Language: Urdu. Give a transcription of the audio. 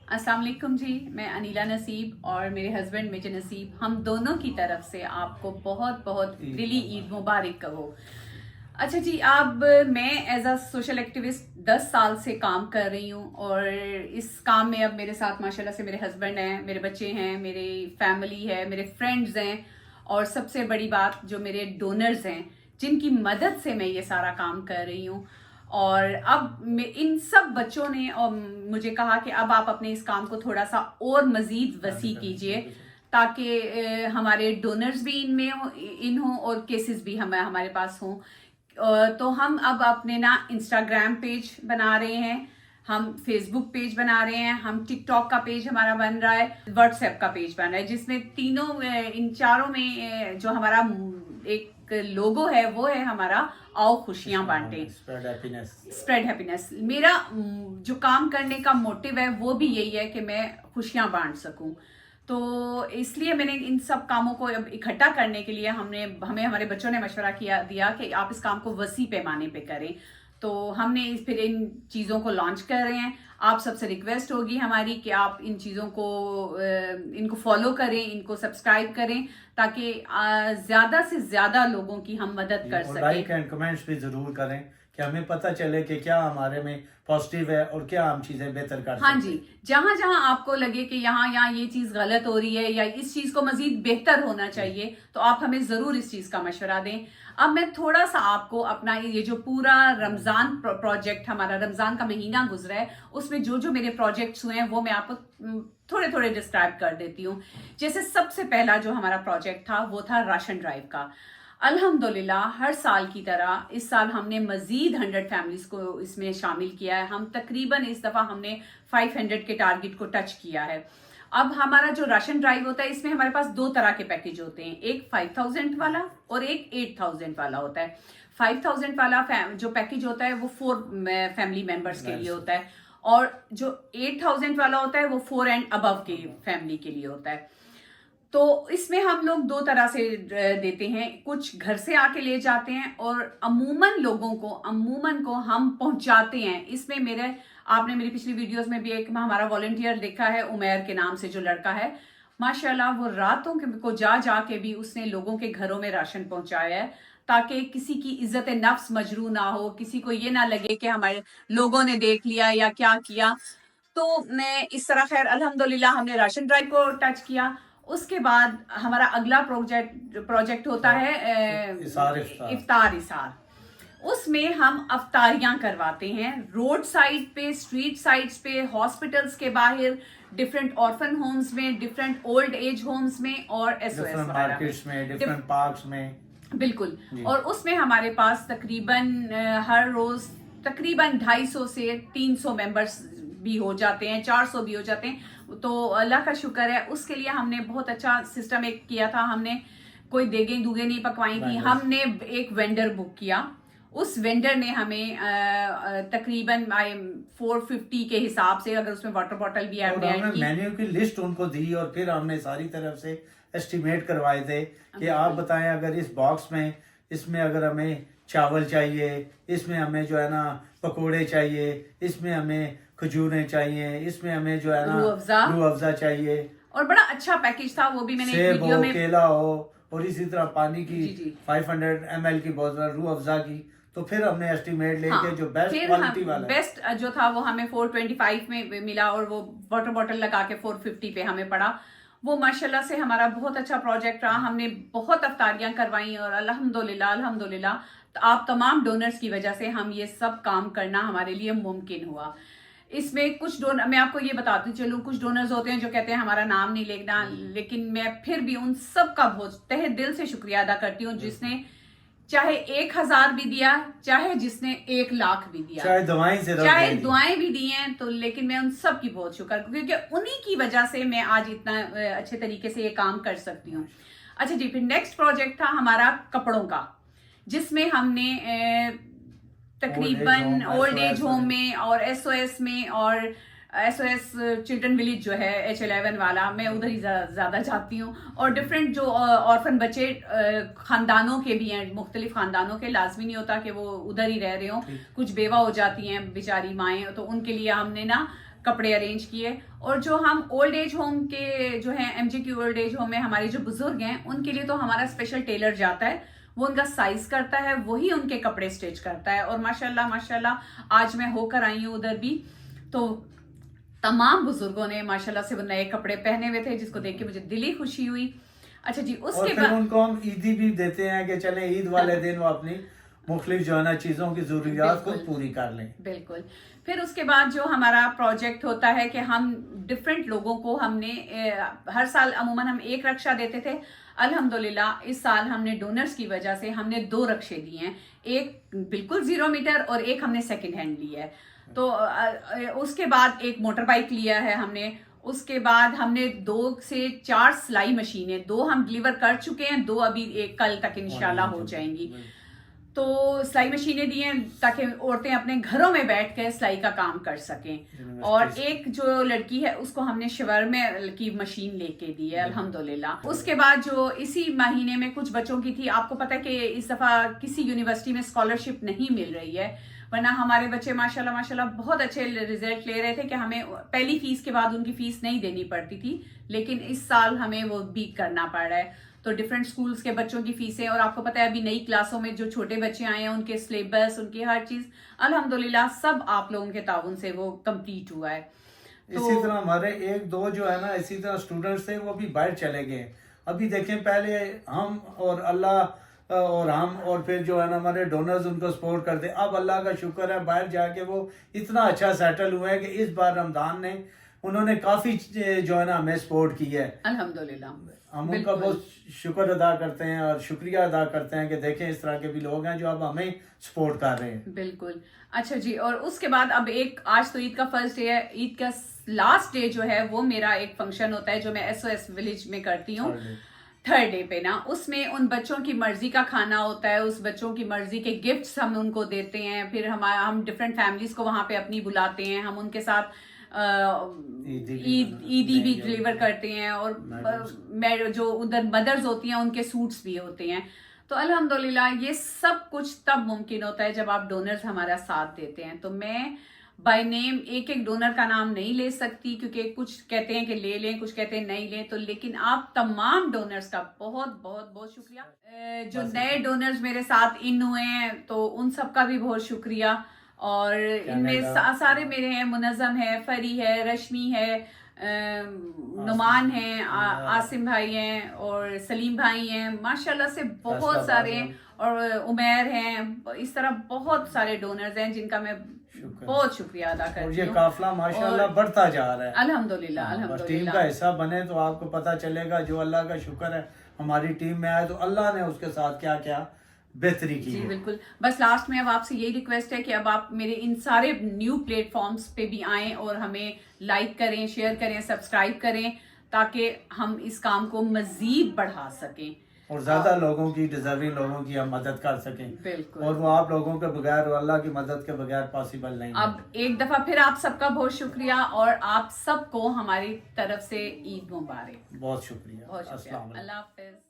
السلام علیکم جی، میں انیلا نصیب اور میرے ہسبینڈ میجر نصیب، ہم دونوں کی طرف سے آپ کو بہت بہت دلی عید مبارک کہو۔ اچھا جی، اب میں ایز اے سوشل ایکٹیوسٹ 10 سال سے کام کر رہی ہوں، اور اس کام میں اب میرے ساتھ ماشاءاللہ سے میرے ہسبینڈ ہیں، میرے بچے ہیں، میری فیملی ہے، میرے فرینڈز ہیں، اور سب سے بڑی بات جو میرے ڈونرز ہیں جن کی مدد سے میں یہ سارا کام کر رہی ہوں۔ اور اب ان سب بچوں نے مجھے کہا کہ اب آپ اپنے اس کام کو تھوڑا سا اور مزید وسیع کیجئے تاکہ ہمارے ڈونرز بھی ان ہوں اور کیسز بھی ہمارے پاس ہوں۔ تو ہم اب اپنے نا انسٹاگرام پیج بنا رہے ہیں، ہم فیس بک پیج بنا رہے ہیں، ہم ٹک ٹاک کا پیج ہمارا بن رہا ہے، واٹس ایپ کا پیج بن رہا ہے، جس میں ان چاروں میں جو ہمارا ایک لوگو ہے وہ ہے ہمارا آؤ خوشیاں بانٹیں، اسپریڈ ہیپینس۔ میرا جو کام کرنے کا موٹیو ہے وہ بھی یہی ہے کہ میں خوشیاں بانٹ سکوں، تو اس لیے میں نے ان سب کاموں کو اب اکٹھا کرنے کے لیے ہمیں ہمارے بچوں نے مشورہ دیا کہ آپ اس کام کو وسیع پیمانے پہ کریں، تو ہم نے پھر ان چیزوں کو لانچ کر رہے ہیں۔ آپ سب سے ریکویسٹ ہوگی ہماری کہ آپ ان چیزوں کو ان کو فالو کریں، ان کو سبسکرائب کریں تاکہ زیادہ سے زیادہ لوگوں کی ہم مدد کر سکیں۔ لائک اینڈ کمنٹس بھی ضرور کریں کہ ہمیں پتہ چلے کہ کیا ہمارے میں پازیٹیو ہے اور کیا ہم چیزیں بہتر کر سکتے ہیں۔ ہاں جی، جہاں جہاں آپ کو لگے کہ یہاں یہ چیز غلط ہو رہی ہے یا اس چیز کو مزید بہتر ہونا چاہیے تو آپ ہمیں ضرور اس چیز کا مشورہ دیں۔ اب میں تھوڑا سا آپ کو اپنا یہ جو پورا رمضان پروجیکٹ، ہمارا رمضان کا مہینہ گزرا ہے، اس میں جو میرے پروجیکٹس ہوئے ہیں وہ میں آپ کو تھوڑے ڈسکرائب کر دیتی ہوں۔ جیسے سب سے پہلا جو ہمارا پروجیکٹ تھا وہ تھا راشن ڈرائیو کا۔ الحمدللہ ہر سال کی طرح اس سال ہم نے مزید 100 فیملیز کو اس میں شامل کیا ہے۔ ہم تقریباً اس دفعہ ہم نے 500 کے ٹارگٹ کو ٹچ کیا ہے۔ اب ہمارا جو راشن ڈرائیو ہوتا ہے اس میں ہمارے پاس 2 طرح کے پیکج ہوتے ہیں، ایک 5000 والا اور ایک 8000 والا ہوتا ہے۔ 5000 والا جو پیکج ہوتا ہے وہ 4 فیملی ممبرس کے لیے ہوتا ہے، اور جو 8000 والا ہوتا ہے وہ 4 اینڈ ابو کے فیملی کے لیے ہوتا ہے۔ تو اس میں ہم لوگ 2 طرح سے دیتے ہیں، کچھ گھر سے آ کے لے جاتے ہیں اور عموماً کو ہم پہنچاتے ہیں۔ اس میں آپ نے میری پچھلی ویڈیوز میں بھی ایک ہمارا والنٹیئر دیکھا ہے، عمیر کے نام سے جو لڑکا ہے، ماشاءاللہ وہ راتوں کو جا کے بھی اس نے لوگوں کے گھروں میں راشن پہنچایا ہے تاکہ کسی کی عزت نفس مجروح نہ ہو، کسی کو یہ نہ لگے کہ ہمارے لوگوں نے دیکھ لیا یا کیا کیا۔ تو اس طرح خیر الحمدللہ ہم نے راشن ڈرائیو کو ٹچ کیا۔ اس کے بعد ہمارا اگلا پروجیکٹ ہوتا ہے افطار اثار۔ اس میں ہم افطاریاں کرواتے ہیں روڈ سائڈ پہ، اسٹریٹ سائڈز پہ، ہاسپٹلز کے باہر، ڈفرینٹ آرفن ہومز میں، ڈفرینٹ اولڈ ایج ہومز میں، اور SOS مارکیٹس میں، ڈفرینٹ پارکس میں۔ بالکل، اور اس میں ہمارے پاس تقریباً ہر روز تقریباً 250 سے 300 ممبرس بھی ہو جاتے ہیں، 400 بھی ہو جاتے ہیں۔ تو اللہ کا شکر ہے، اس کے لیے ہم نے بہت اچھا سسٹم ایک کیا تھا۔ ہم نے کوئی دیگیں دوگیں نہیں پکوائی تھی، ہم نے ایک وینڈر بک کیا۔ اس وینڈر نے ہمیں تقریباً 450 کے حساب سے، اگر اس میں واٹر بوٹل بھی ایڈ کی، مینیو کی لسٹ ان کو دی، اور پھر ہم نے ساری طرف سے ایسٹیمیٹ کروائے تھے کہ آپ بتائیں اگر اس باکس میں، اس میں اگر ہمیں چاول چاہیے، اس میں ہمیں جو ہے نا پکوڑے چاہیے، اس میں ہمیں کھجوریں چاہیے، اس میں ہمیں جو ہے نا روح افزا چاہیے، اور بڑا اچھا پیکج تھا وہ بھی۔ میں نے سیب ہو، کیلا ہو، اور اسی طرح پانی کی 500 ml کی بوتل روح افزا کی۔ تو پھر ہم نے ایسٹیمیٹ لے کے جو بیسٹ کوالٹی والا بیسٹ جو تھا وہ ہمیں 425 میں ملا، اور وہ واٹر بوٹل لگا کے 450 پہ ہمیں پڑا۔ وہ ماشاءاللہ سے ہمارا بہت اچھا پروجیکٹ رہا، ہم نے بہت افطاریاں کروائی، اور الحمدللہ آپ تمام ڈونرز کی وجہ سے ہم یہ سب کام کرنا ہمارے لیے ممکن ہوا۔ اس میں کچھ میں آپ کو یہ بتاتی چلوں، کچھ ڈونرز ہوتے ہیں جو کہتے ہیں ہمارا نام نہیں لینا، لیکن میں پھر بھی ان سب کا بہت تہہ دل سے شکریہ ادا کرتی ہوں، جس نے چاہے 1000 بھی دیا، چاہے جس نے 1 لاکھ بھی دیا، چاہے دعائیں بھی دی ہیں، تو لیکن میں ان سب کی بہت شکر، کیونکہ انہی کی وجہ سے میں آج اتنا اچھے طریقے سے یہ کام کر سکتی ہوں۔ اچھا جی، پھر نیکسٹ پروجیکٹ تھا ہمارا کپڑوں کا، جس میں ہم نے تقریباً اولڈ ایج ہوم میں اور SOS میں، اور SOS چلڈرن ولیج جو ہے H11 والا، میں ادھر ہی زیادہ جاتی ہوں، اور ڈفرینٹ جو آرفن بچے خاندانوں کے بھی ہیں، مختلف خاندانوں کے، لازمی نہیں ہوتا کہ وہ ادھر ہی رہ رہے ہوں، کچھ بیوہ ہو جاتی ہیں بیچاری مائیں، تو ان کے لیے ہم نے نا کپڑے ارینج کیے. اور جو ہم اولڈ ایج ہوم کے جو ہیں ایم جے کی اولڈ ایج ہوم میں ہمارے جو بزرگ ہیں ان کے لیے تو ہمارا اسپیشل ٹیلر جاتا ہے, وہ ان کا سائز کرتا ہے, وہی ان کے کپڑے اسٹچ کرتا ہے. اور ماشاءاللہ آج میں ہو کر آئی ہوں ادھر بھی, تو تمام بزرگوں نے ماشاءاللہ سے وہ نئے کپڑے پہنے ہوئے تھے, جس کو دیکھ کے مجھے دلی خوشی ہوئی. اچھا جی, اس کے بعد ان کو ہم عیدی بھی دیتے ہیں کہ چلیں عید والے دن وہ اپنی مختلف جو ہے نا چیزوں کی ضروریات خود پوری کر لیں. بالکل. پھر اس کے بعد جو ہمارا پروجیکٹ ہوتا ہے کہ ہم ڈفرینٹ لوگوں کو ہم نے ہر سال عموماً ہم ایک رکشہ دیتے تھے. الحمدللہ اس سال ہم نے ڈونرز کی وجہ سے ہم نے 2 رکشے دیے ہیں, ایک بالکل 0 میٹر اور ایک ہم نے سیکنڈ ہینڈ لیا ہے. تو اس کے بعد ایک موٹر بائک لیا ہے ہم نے. اس کے بعد ہم نے 2 سے 4 سلائی مشینیں, 2 ہم ڈلیور کر چکے ہیں, 2 ابھی کل تک انشاءاللہ ہو جائیں گی. تو سلائی مشینیں دی ہیں تاکہ عورتیں اپنے گھروں میں بیٹھ کے سلائی کا کام کر سکیں. اور ایک جو لڑکی ہے اس کو ہم نے شاورما کی مشین لے کے دی ہے الحمدللہ. اس کے بعد جو اسی مہینے میں کچھ بچوں کی تھی, آپ کو پتہ ہے کہ اس دفعہ کسی یونیورسٹی میں اسکالرشپ نہیں مل رہی ہے, ورنہ ہمارے بچے ماشاءاللہ بہت اچھے رزلٹ لے رہے تھے کہ ہمیں پہلی فیس کے بعد ان کی فیس نہیں دینی پڑتی تھی, لیکن اس سال ہمیں وہ بھی کرنا پڑ رہا ہے. تو ڈفرینٹ اسکولس کے بچوں کی فیسیں, اور آپ کو پتہ ہے ابھی نئی کلاسوں میں جو چھوٹے بچے آئے ہیں ان کے سلیبس, ان کی ہر چیز الحمدللہ سب آپ لوگوں کے تعاون سے وہ کمپلیٹ ہوا ہے. اسی طرح ہمارے 1-2 جو ہے نا اسی طرح اسٹوڈنٹس تھے وہ بھی باہر چلے گئے. ابھی دیکھیں پہلے ہم اور اللہ اور ہم اور پھر جو ہے نا ہمارے ڈونرز ان کو سپورٹ کرتے. اب اللہ کا شکر ہے باہر جا کے وہ اتنا اچھا سیٹل ہوئے ہیں کہ اس بار رمضان نے انہوں نے کافی جو ہے نا ہمیں سپورٹ کی ہے الحمدللہ. ہم ان کا بہت شکر ادا کرتے ہیں اور شکریہ ادا کرتے ہیں کہ دیکھیں اس طرح کے بھی لوگ ہیں جو اب ہمیں سپورٹ کر رہے ہیں. بالکل. اچھا جی, اور اس کے بعد اب آج تو عید کا فرسٹ ڈے ہے, عید کا لاسٹ ڈے جو ہے وہ میرا ایک فنکشن ہوتا ہے جو میں SOS ولیج میں کرتی ہوں. 3rd ڈے پہ نا, اس میں ان بچوں کی مرضی کا کھانا ہوتا ہے, اس بچوں کی مرضی کے گفٹس ہم ان کو دیتے ہیں. پھر ہم ڈفرینٹ فیملیز کو وہاں پہ اپنی بلاتے ہیں, ہم ان کے ساتھ عیدی بھی ڈلیور کرتے ہیں, اور جو ادھر مدرز ہوتی ہیں ان کے سوٹس بھی ہوتے ہیں. تو الحمدللہ یہ سب کچھ تب ممکن ہوتا ہے جب آپ ڈونرز ہمارا ساتھ دیتے ہیں. تو میں بائی نیم ایک ڈونر کا نام نہیں لے سکتی, کیونکہ کچھ کہتے ہیں کہ لے لیں, کچھ کہتے ہیں نہیں لیں. تو لیکن آپ تمام ڈونرز کا بہت بہت بہت شکریہ. جو نئے ڈونرز میرے ساتھ ان ہوئے ہیں تو ان سب کا بھی بہت شکریہ. اور ان میں سارے میرے ہیں, منظم ہے, فری ہے, رشمی ہے, نعمان ہیں, عاصم بھائی ہیں, اور سلیم بھائی ہیں, ماشاءاللہ سے بہت سارے ہیں, اور عمیر ہیں. اس طرح بہت سارے ڈونرز ہیں جن کا میں بہت شکریہ ادا کرتی ہوں. اور یہ قافلہ ماشاءاللہ بڑھتا جا رہا ہے الحمدللہ. ٹیم کا حصہ بنے تو آپ کو پتہ چلے گا. جو اللہ کا شکر ہے ہماری ٹیم میں آئے تو اللہ نے اس کے ساتھ کیا کیا بہتری کی. جی بالکل. بس لاسٹ میں اب آپ سے یہی ریکویسٹ ہے کہ اب آپ میرے ان سارے نیو پلیٹ فارمز پہ بھی آئیں اور ہمیں لائک کریں, شیئر کریں, سبسکرائب کریں, تاکہ ہم اس کام کو مزید بڑھا سکیں اور زیادہ لوگوں کی, ڈیزرونگ لوگوں کی ہم مدد کر سکیں. بالکل. اور وہ آپ لوگوں کے بغیر اور اللہ کی مدد کے بغیر پاسبل نہیں. اب ایک دفعہ پھر آپ سب کا بہت شکریہ, اور آپ سب کو ہماری طرف سے عید مبارک. بہت شکریہ. بہت شکریہ. اللہ حافظ.